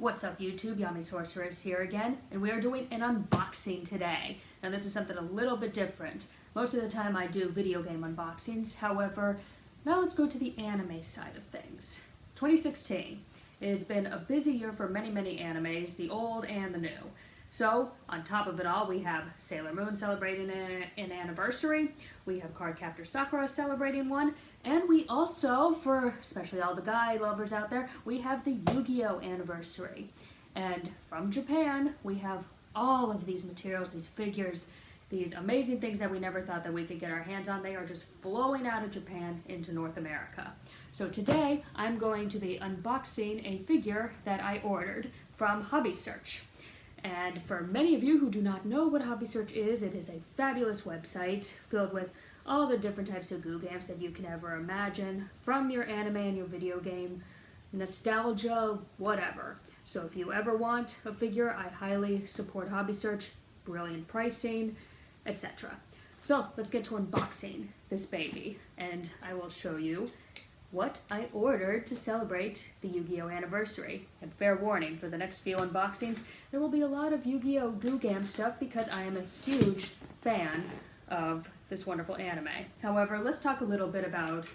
What's up YouTube, Yami Sorceress here again, and we are doing an unboxing today. Now this is something a little bit different. Most of the time I do video game unboxings, however, now let's go to the anime side of things. 2016 has been a busy year for many animes, the old and the new. So, on top of it all, we have Sailor Moon celebrating an anniversary, we have Cardcaptor Sakura celebrating one, and we also, for especially all the guy lovers out there, we have the Yu-Gi-Oh! Anniversary. And from Japan, we have all of these materials, these figures, these amazing things that we never thought that we could get our hands on. They are just flowing out of Japan into North America. So today, I'm going to be unboxing a figure that I ordered from Hobby Search. And for many of you who do not know what Hobby Search is, it is a fabulous website filled with all the different types of goo games that you can ever imagine, from your anime and your video game, nostalgia, whatever. So if you ever want a figure, I highly support Hobby Search, brilliant pricing, etc. So let's get to unboxing this baby, and I will show you what I ordered to celebrate the Yu-Gi-Oh! Anniversary. And fair warning, for the next few unboxings, there will be a lot of Yu-Gi-Oh! Goo Gam stuff because I am a huge fan of this wonderful anime. However, let's talk a little bit about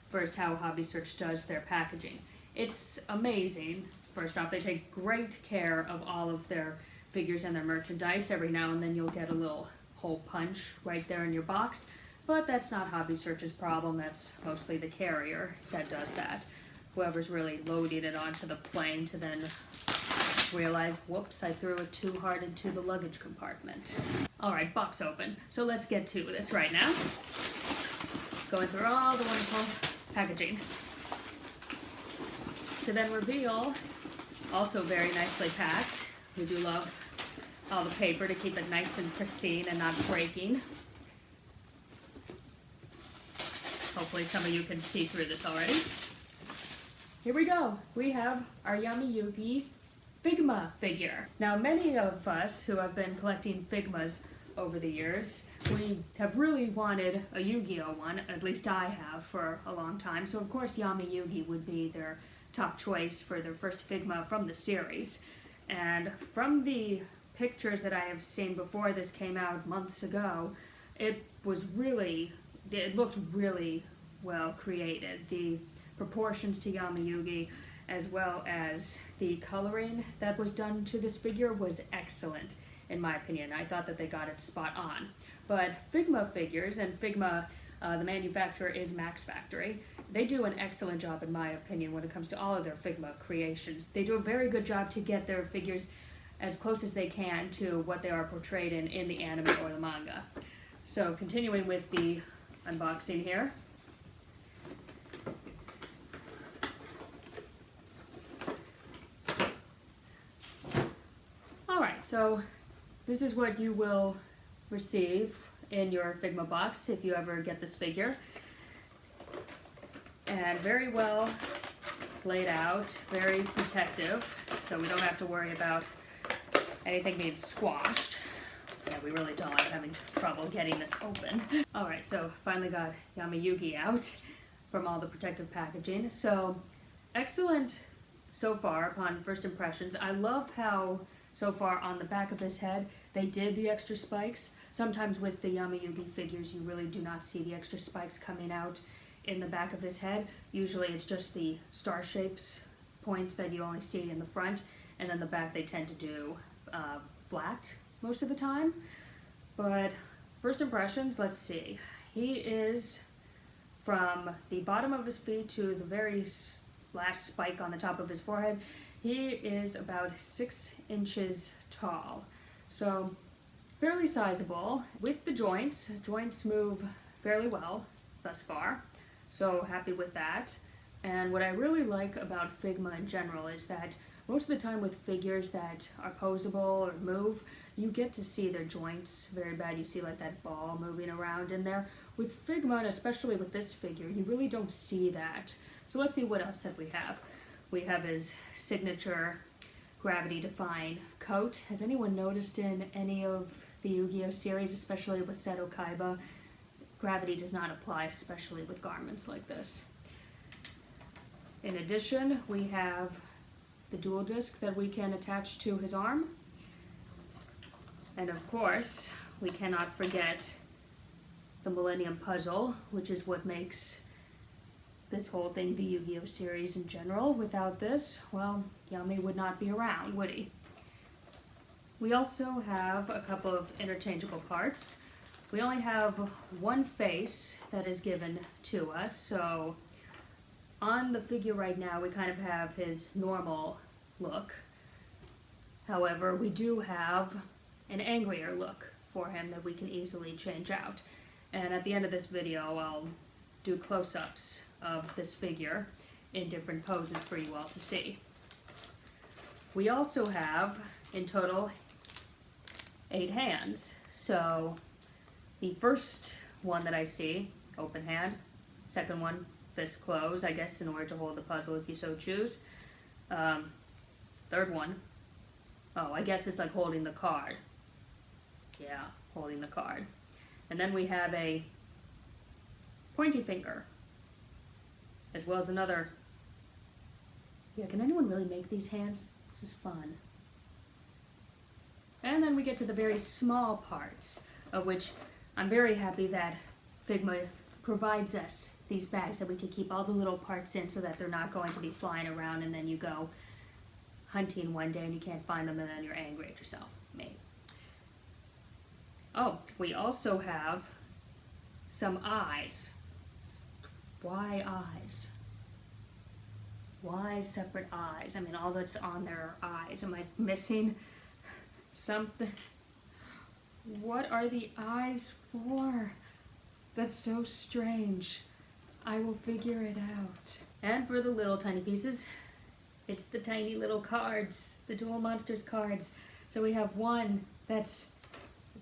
first how Hobby Search does their packaging. It's amazing. First off, they take great care of all of their figures and their merchandise. Every now and then you'll get a little hole punch right there in your box. But that's not Hobby Search's problem, that's mostly the carrier that does that. Whoever's really loading it onto the plane to then realize, whoops, I threw it too hard into the luggage compartment. Alright, box open. So let's get to this right now. Going through all the wonderful packaging. To then reveal, also very nicely packed. We do love all the paper to keep it nice and pristine and not breaking. Hopefully some of you can see through this already. Here we go. We have our Yami Yugi Figma figure. Now many of us who have been collecting Figmas over the years, we have really wanted a Yu-Gi-Oh! One, at least I have for a long time. So of course Yami Yugi would be their top choice for their first Figma from the series. And from the pictures that I have seen before this came out months ago, it looked really well created. The proportions to Yami Yugi, as well as the coloring that was done to this figure, was excellent, in my opinion. I thought that they got it spot on. But Figma figures, and Figma, the manufacturer is Max Factory, they do an excellent job, in my opinion, when it comes to all of their Figma creations. They do a very good job to get their figures as close as they can to what they are portrayed in the anime or the manga. So continuing with the unboxing here. Alright, so this is what you will receive in your Figma box if you ever get this figure. And very well laid out, very protective, so we don't have to worry about anything being squashed. Yeah, we really don't. I'm having trouble getting this open. Alright, so finally got Yami Yugi out from all the protective packaging. So, excellent so far upon first impressions. I love how, so far on the back of his head, they did the extra spikes. Sometimes with the Yami Yugi figures, you really do not see the extra spikes coming out in the back of his head. Usually it's just the star shapes points that you only see in the front, and then the back they tend to do flat most of the time. But first impressions, let's see. He is, from the bottom of his feet to the very last spike on the top of his forehead, he is about 6 inches tall. So fairly sizable. With the joints move fairly well thus far. So happy with that. And what I really like about Figma in general is that most of the time with figures that are posable or move, you get to see their joints very bad. You see like that ball moving around in there. With Figma, and especially with this figure, you really don't see that. So let's see what else that we have. We have his signature gravity-defying coat. Has anyone noticed in any of the Yu-Gi-Oh! Series, especially with Seto Kaiba, gravity does not apply, especially with garments like this. In addition, we have the Duel Disk that we can attach to his arm. And of course, we cannot forget the Millennium Puzzle, which is what makes this whole thing the Yu-Gi-Oh series in general. Without this, well, Yami would not be around, would he? We also have a couple of interchangeable parts. We only have one face that is given to us, so on the figure right now we kind of have his normal look. However, we do have an angrier look for him that we can easily change out. And at the end of this video, I'll do close-ups of this figure in different poses for you all to see. We also have, in total, 8 hands. So the first one that I see, open hand. Second one, fist close, I guess, in order to hold the puzzle if you so choose. Third one, oh, I guess it's like holding the card. Yeah, holding the card. And then we have a pointy finger, as well as another. Yeah, can anyone really make these hands? This is fun. And then we get to the very small parts, of which I'm very happy that Figma provides us these bags that we can keep all the little parts in so that they're not going to be flying around and then you go hunting one day and you can't find them and then you're angry at yourself. Me. Oh, we also have some eyes. Why eyes? Why separate eyes? I mean, all that's on there are eyes. Am I missing something? What are the eyes for? That's so strange. I will figure it out. And for the little tiny pieces, it's the tiny little cards, the Duel Monsters cards. So we have one that's,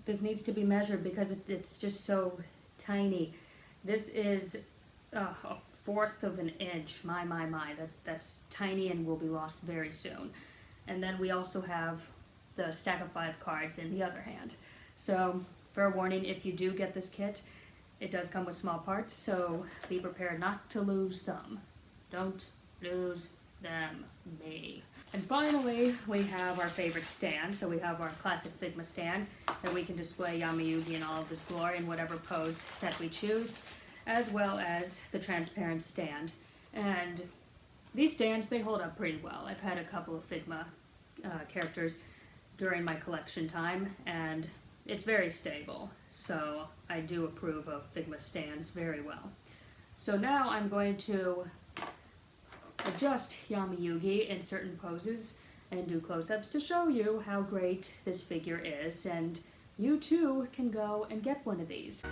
this needs to be measured because it's just so tiny. This is a 1/4 of an inch. My. That's tiny and will be lost very soon. And then we also have the stack of 5 cards in the other hand. So, fair warning, if you do get this kit, it does come with small parts, so be prepared not to lose them. Don't lose them, me. And finally, we have our favorite stand. So we have our classic Figma stand that we can display Yami Yugi in all of his glory in whatever pose that we choose, as well as the transparent stand. And these stands, they hold up pretty well. I've had a couple of Figma characters during my collection time, and it's very stable. So I do approve of Figma stands very well. So now I'm going to adjust Yami Yugi in certain poses and do close-ups to show you how great this figure is, and you too can go and get one of these.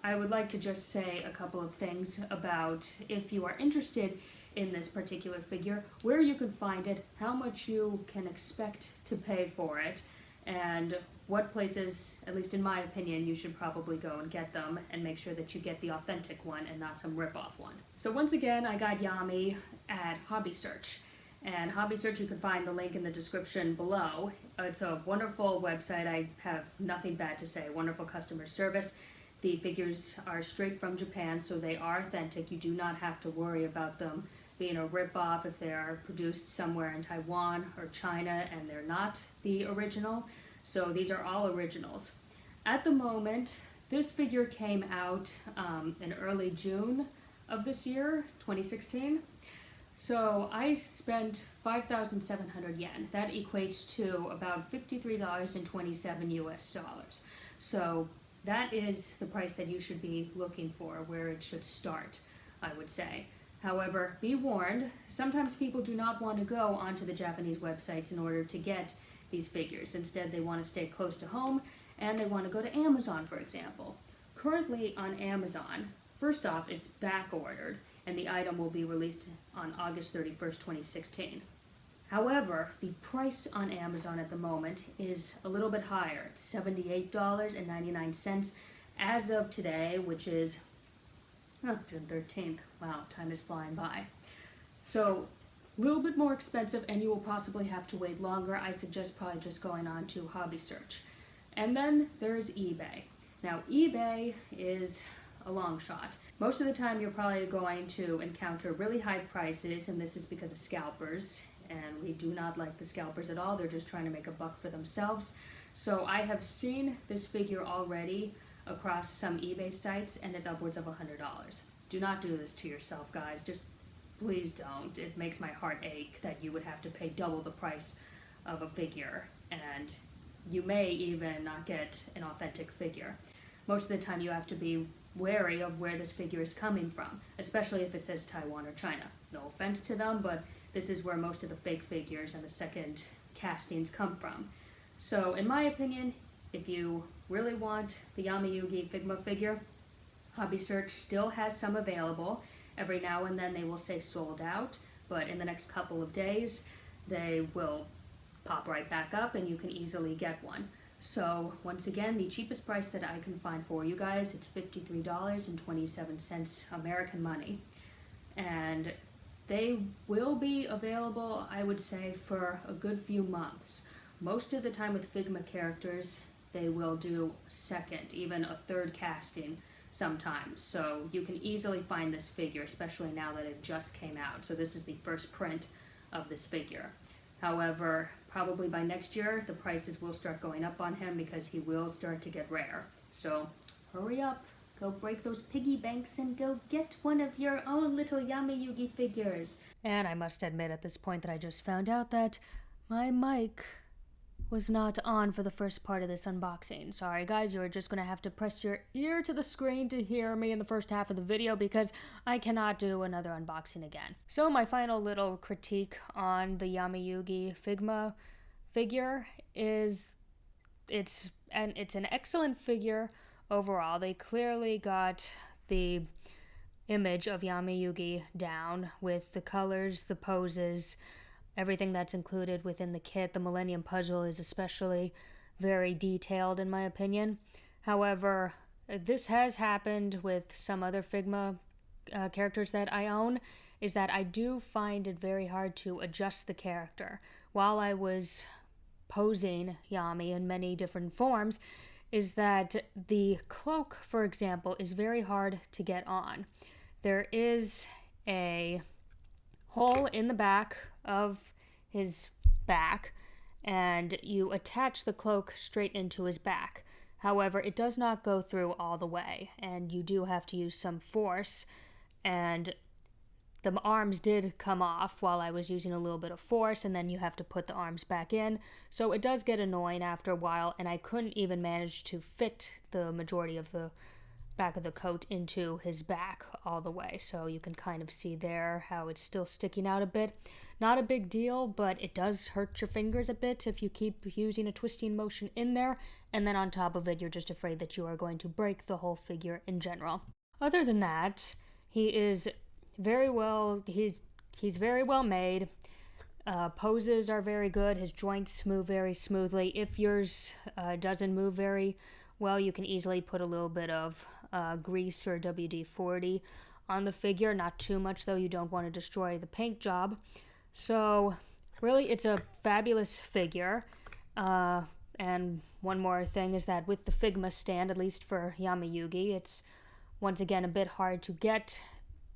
I would like to just say a couple of things about if you are interested in this particular figure, where you can find it, how much you can expect to pay for it, and what places, at least in my opinion, you should probably go and get them and make sure that you get the authentic one and not some rip-off one. So once again, I got Yami at Hobby Search. And Hobby Search, you can find the link in the description below. It's a wonderful website. I have nothing bad to say. Wonderful customer service. The figures are straight from Japan, so they are authentic. You do not have to worry about them being a rip-off if they are produced somewhere in Taiwan or China and they're not the original. So these are all originals. At the moment, this figure came out in early June of this year, 2016. So I spent 5,700 yen. That equates to about $53.27 US dollars. So that is the price that you should be looking for, where it should start, I would say. However, be warned, sometimes people do not want to go onto the Japanese websites in order to get these figures. Instead, they want to stay close to home, and they want to go to Amazon, for example. Currently on Amazon, first off, it's back-ordered, and the item will be released on August 31st, 2016. However, the price on Amazon at the moment is a little bit higher. It's $78.99 as of today, which is June 13th. Wow, time is flying by. So a little bit more expensive, and you will possibly have to wait longer. I suggest probably just going on to Hobby Search. And then there's eBay. Now eBay is a long shot. Most of the time you're probably going to encounter really high prices, and this is because of scalpers, and we do not like the scalpers at all. They're just trying to make a buck for themselves. So I have seen this figure already across some eBay sites, and it's upwards of $100. Do not do this to yourself, guys. Just please don't. It makes my heart ache that you would have to pay double the price of a figure, and you may even not get an authentic figure. Most of the time you have to be wary of where this figure is coming from, especially if it says Taiwan or China. No offense to them, but this is where most of the fake figures and the second castings come from. So in my opinion, if you really want the Yami Yugi Figma figure, Hobby Search still has some available. Every now and then they will say sold out, but in the next couple of days they will pop right back up and you can easily get one. So once again, the cheapest price that I can find for you guys, it's $53.27 American money. And they will be available, I would say, for a good few months. Most of the time with Figma characters, they will do second, even a third casting sometimes. So you can easily find this figure, especially now that it just came out. So this is the first print of this figure. However, probably by next year, the prices will start going up on him because he will start to get rare. So hurry up, go break those piggy banks and go get one of your own little Yami Yugi figures. And I must admit at this point that I just found out that my mic was not on for the first part of this unboxing. Sorry guys, you're just gonna have to press your ear to the screen to hear me in the first half of the video because I cannot do another unboxing again. So my final little critique on the Yami Yugi Figma figure is it's an excellent figure overall. They clearly got the image of Yami Yugi down with the colors, the poses, everything that's included within the kit. The Millennium Puzzle is especially very detailed in my opinion. However, this has happened with some other Figma characters that I own, is that I do find it very hard to adjust the character. While I was posing Yami in many different forms, is that the cloak, for example, is very hard to get on. There is a hole in the back of his back, and you attach the cloak straight into his back. However, it does not go through all the way, and you do have to use some force, and the arms did come off while I was using a little bit of force, and then you have to put the arms back in. So it does get annoying after a while, and I couldn't even manage to fit the majority of the back of the coat into his back all the way. So you can kind of see there how it's still sticking out a bit. Not a big deal, but it does hurt your fingers a bit if you keep using a twisting motion in there, and then on top of it you're just afraid that you are going to break the whole figure in general. Other than that, he is very well, he's very well made. Poses are very good. His joints move very smoothly. If yours doesn't move very well, you can easily put a little bit of grease or WD-40 on the figure. Not too much though, you don't want to destroy the paint job. So really it's a fabulous figure. And one more thing is that with the Figma stand, at least for Yami Yugi, it's once again a bit hard to get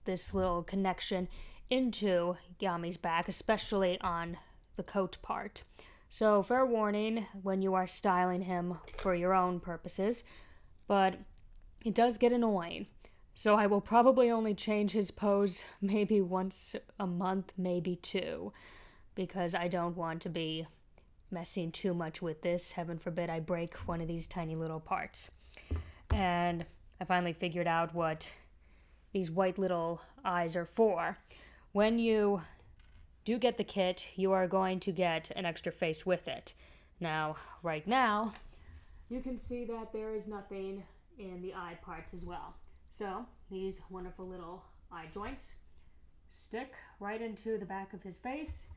this little connection into Yami's back, especially on the coat part. So fair warning when you are styling him for your own purposes, but it does get annoying. So I will probably only change his pose maybe once a month, maybe two, because I don't want to be messing too much with this. Heaven forbid I break one of these tiny little parts. And I finally figured out what these white little eyes are for. When you do get the kit, you are going to get an extra face with it. Now, right now, you can see that there is nothing in the eye parts as well. So, these wonderful little eye joints stick right into the back of his face,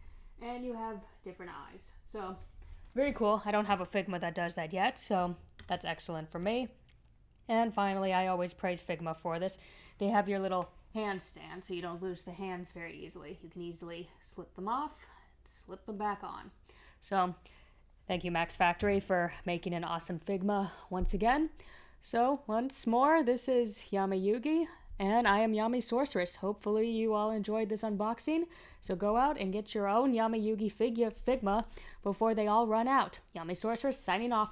and you have different eyes. So, very cool. I don't have a Figma that does that yet, so that's excellent for me. And finally, I always praise Figma for this. They have your little handstand so you don't lose the hands very easily. You can easily slip them off, slip them back on. So thank you, Max Factory, for making an awesome Figma once again. So once more, this is Yami Yugi, and I am Yami Sorceress. Hopefully you all enjoyed this unboxing. So go out and get your own Yami Yugi Figma before they all run out. Yami Sorceress signing off.